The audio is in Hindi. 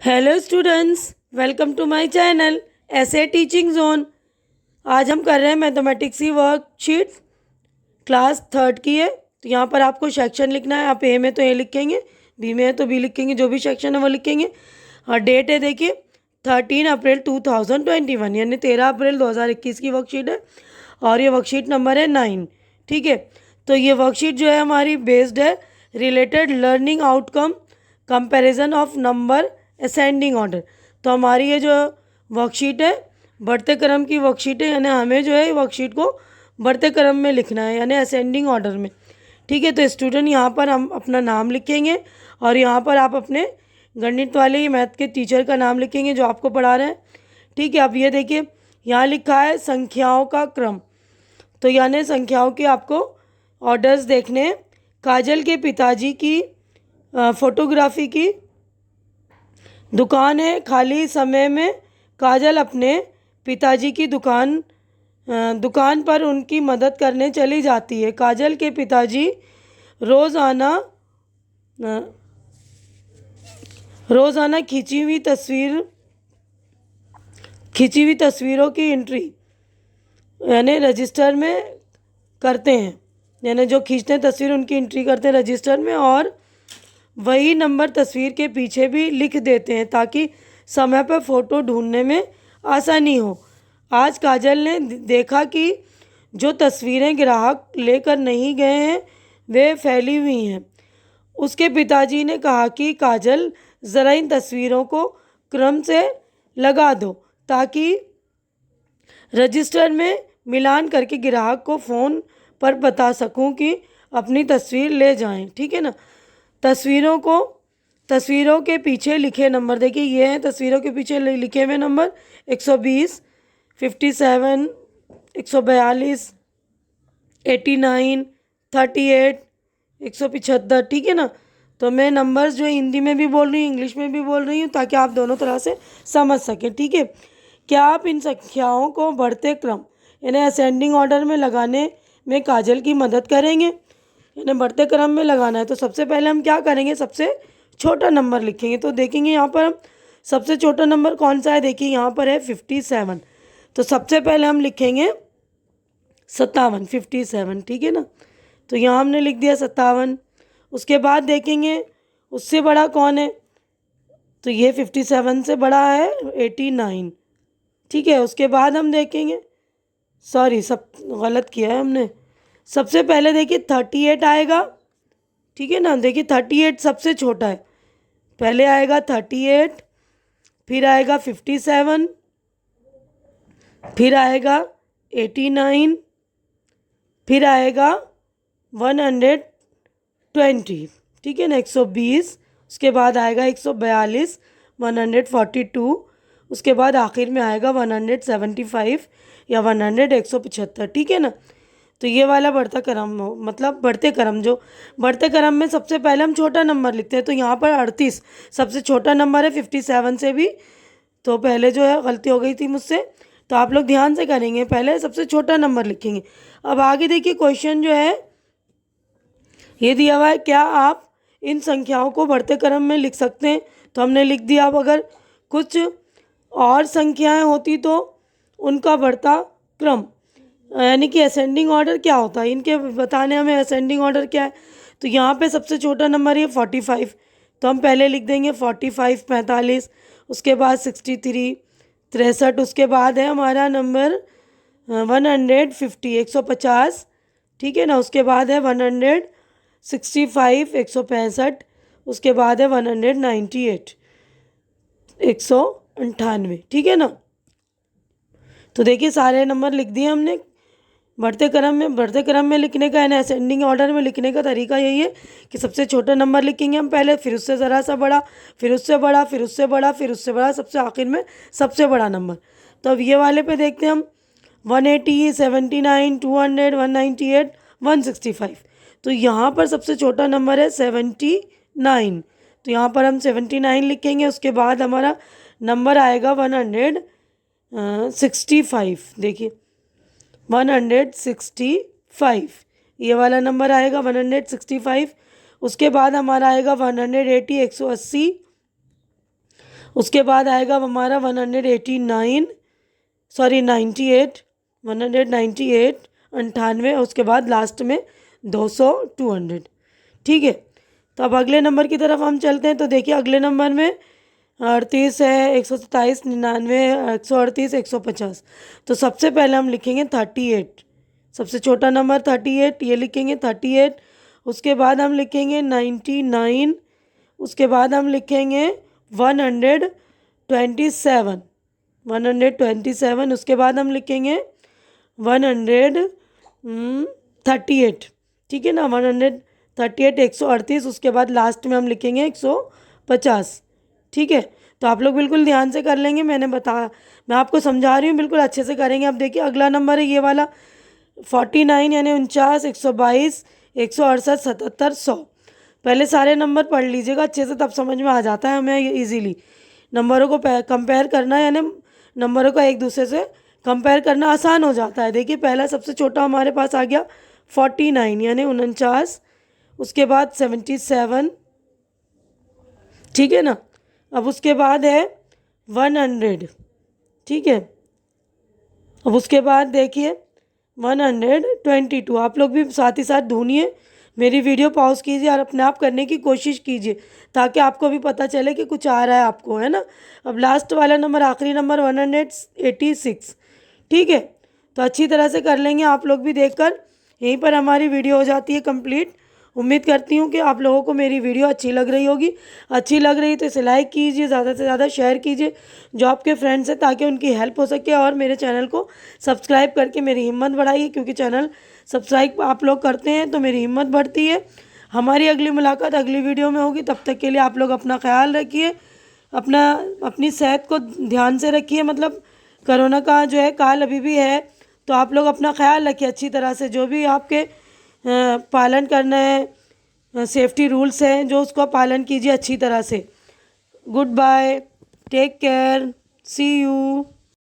Hello students, welcome to my channel ऐसे टीचिंग जोन। आज हम कर रहे हैं मैथमेटिक्स की वर्कशीट क्लास थर्ड की है। तो यहाँ पर आपको सेक्शन लिखना है। आप ए में तो ए लिखेंगे, बी में है तो बी लिखेंगे, जो भी सेक्शन है वो लिखेंगे। और डेट है देखिए 13 अप्रैल 2021 यानी 13 अप्रैल 2021 की वर्कशीट है। और ये वर्कशीट नंबर है 9। ठीक है, तो ये वर्कशीट जो है हमारी बेस्ड है related learning outcome comparison of number ascending order. तो हमारी ये जो वर्कशीट है बढ़ते क्रम की वर्कशीट है, यानी हमें जो है वर्कशीट को बढ़ते क्रम में लिखना है यानी असेंडिंग ऑर्डर में। ठीक है, तो स्टूडेंट यहाँ पर हम अपना नाम लिखेंगे और यहाँ पर आप अपने गणित वाले मैथ के टीचर का नाम लिखेंगे जो आपको पढ़ा रहे हैं। ठीक है, अब ये देखिए यहाँ लिखा है संख्याओं का क्रम। तो यानी संख्याओं के आपको ऑर्डर्स देखने हैं। काजल के पिताजी की फोटोग्राफी की दुकान है। खाली समय में काजल अपने पिताजी की दुकान पर उनकी मदद करने चली जाती है। काजल के पिताजी रोज़ाना खिंची हुई तस्वीरों की एंट्री यानी रजिस्टर में करते हैं, यानी जो खींचते हैं तस्वीर उनकी एंट्री करते हैं रजिस्टर में, और वही नंबर तस्वीर के पीछे भी लिख देते हैं ताकि समय पर फ़ोटो ढूंढने में आसानी हो। आज काजल ने देखा कि जो तस्वीरें ग्राहक लेकर नहीं गए हैं वे फैली हुई हैं। उसके पिताजी ने कहा कि काजल ज़रा इन तस्वीरों को क्रम से लगा दो ताकि रजिस्टर में मिलान करके ग्राहक को फ़ोन पर बता सकूं कि अपनी तस्वीर ले जाएं। ठीक है ना। तस्वीरों के पीछे लिखे नंबर देखिए, ये हैं तस्वीरों के पीछे लिखे हुए नंबर 120, 57, 142, 89, 38, 175। ठीक है ना। तो मैं नंबर्स जो हिंदी में भी बोल रही हूँ, इंग्लिश में भी बोल रही हूँ ताकि आप दोनों तरह से समझ सकें। ठीक है, क्या आप इन संख्याओं को बढ़ते क्रम यानी असेंडिंग ऑर्डर में लगाने में काजल की मदद करेंगे? यानी बढ़ते क्रम में लगाना है तो सबसे पहले हम क्या करेंगे, सबसे छोटा नंबर लिखेंगे। तो देखेंगे यहाँ पर हम सबसे छोटा नंबर कौन सा है। देखिए यहाँ पर है 57, तो सबसे पहले हम लिखेंगे 57, 57। ठीक है ना। तो यहाँ हमने लिख दिया 57। उसके बाद देखेंगे उससे बड़ा कौन है, तो ये 57 से बड़ा है 89। ठीक है, उसके बाद हम देखेंगे, सॉरी सब गलत किया है हमने। सबसे पहले देखिए 38 आएगा। ठीक है ना, देखिए 38 सबसे छोटा है। पहले आएगा 38, फिर आएगा 57, फिर आएगा 89, फिर आएगा 120। ठीक है ना, 120। उसके बाद आएगा 142, 142। उसके बाद आखिर में आएगा 175 या 175। ठीक है ना। तो ये वाला बढ़ता क्रम हो, मतलब बढ़ते क्रम, जो बढ़ते क्रम में सबसे पहले हम छोटा नंबर लिखते हैं। तो यहाँ पर 38 सबसे छोटा नंबर है 57 से भी। तो पहले जो है गलती हो गई थी मुझसे, तो आप लोग ध्यान से करेंगे, पहले सबसे छोटा नंबर लिखेंगे। अब आगे देखिए क्वेश्चन जो है ये दिया हुआ है, क्या आप इन संख्याओं को बढ़ते क्रम में लिख सकते हैं? तो हमने लिख दिया। अब अगर कुछ और संख्याएं होती तो उनका बढ़ता क्रम यानी कि असेंडिंग ऑर्डर क्या होता है, इनके बताने हमें असेंडिंग ऑर्डर क्या है। तो यहाँ पे सबसे छोटा नंबर है 45, तो हम पहले लिख देंगे 45, 45। उसके बाद 63, 63। उसके बाद है हमारा नंबर 150, 150। ठीक है ना। उसके बाद है 165, 165। उसके बाद है 198, 198। ठीक है ना। तो देखिए सारे नंबर लिख दिए हमने बढ़ते क्रम में लिखने का यानी असेंडिंग ऑर्डर में लिखने का तरीका यही है कि सबसे छोटा नंबर लिखेंगे हम पहले, फिर उससे ज़रा सा बड़ा, फिर उससे बड़ा, फिर उससे बड़ा, फिर उससे बड़ा, सबसे आखिर में सबसे बड़ा नंबर। तो अब ये वाले पे देखते हैं हम 180, 79, 200, 198, 165। तो यहाँ पर सबसे छोटा नंबर है 79। तो यहाँ पर हम 79 लिखेंगे। उसके बाद हमारा नंबर आएगा 165। देखिए 165 ये वाला नंबर आएगा 165। उसके बाद हमारा आएगा 180, 180। उसके बाद आएगा हमारा 189, सॉरी 98, 198, 98, उसके बाद लास्ट में 200, 200। ठीक है, तो अब अगले नंबर की तरफ हम चलते हैं। तो देखिए अगले नंबर में 38 है, 127, 99, 138, 150। तो सबसे पहले हम लिखेंगे 38, सबसे छोटा नंबर 38, ये लिखेंगे 38। उसके बाद हम लिखेंगे 99, उसके बाद हम लिखेंगे 127, 127। उसके बाद हम लिखेंगे 138, ठीक है ना, 138, 138। उसके बाद लास्ट में हम लिखेंगे 150। ठीक है, तो आप लोग बिल्कुल ध्यान से कर लेंगे, मैं आपको समझा रही हूँ, बिल्कुल अच्छे से करेंगे। अब देखिए अगला नंबर है ये वाला 49, यानी 49, 122, 168, 77, 100। पहले सारे नंबर पढ़ लीजिएगा अच्छे से, तब समझ में आ जाता है हमें इजीली नंबरों को कंपेयर करना, यानी नंबरों का एक दूसरे से कंपेयर करना आसान हो जाता है। देखिए पहला सबसे छोटा हमारे पास आ गया 49, यानी 49। उसके बाद 77, ठीक है ना। अब उसके बाद है 100, ठीक है। अब उसके बाद देखिए 122। आप लोग भी साथ ही साथ ढूंढिए, मेरी वीडियो पॉज कीजिए और अपने आप करने की कोशिश कीजिए, ताकि आपको भी पता चले कि कुछ आ रहा है आपको, है ना। अब लास्ट वाला नंबर, आखिरी नंबर 186, ठीक है। तो अच्छी तरह से कर लेंगे आप लोग भी देखकर। यहीं पर हमारी वीडियो हो जाती है कंप्लीट। उम्मीद करती हूँ कि आप लोगों को मेरी वीडियो अच्छी लग रही होगी। अच्छी लग रही तो इसे लाइक कीजिए, ज़्यादा से ज़्यादा शेयर कीजिए जो आपके फ्रेंड्स हैं, ताकि उनकी हेल्प हो सके। और मेरे चैनल को सब्सक्राइब करके मेरी हिम्मत बढ़ाइए, क्योंकि चैनल सब्सक्राइब आप लोग करते हैं तो मेरी हिम्मत बढ़ती है। हमारी अगली मुलाकात अगली वीडियो में होगी, तब तक के लिए आप लोग अपना ख्याल रखिए, अपनी सेहत को ध्यान से रखिए। मतलब कोरोना का जो है काल अभी भी है, तो आप लोग अपना ख्याल रखिए अच्छी तरह से। जो भी आपके पालन करना है, सेफ्टी रूल्स हैं जो, उसका पालन कीजिए अच्छी तरह से। Good bye, take care, see you.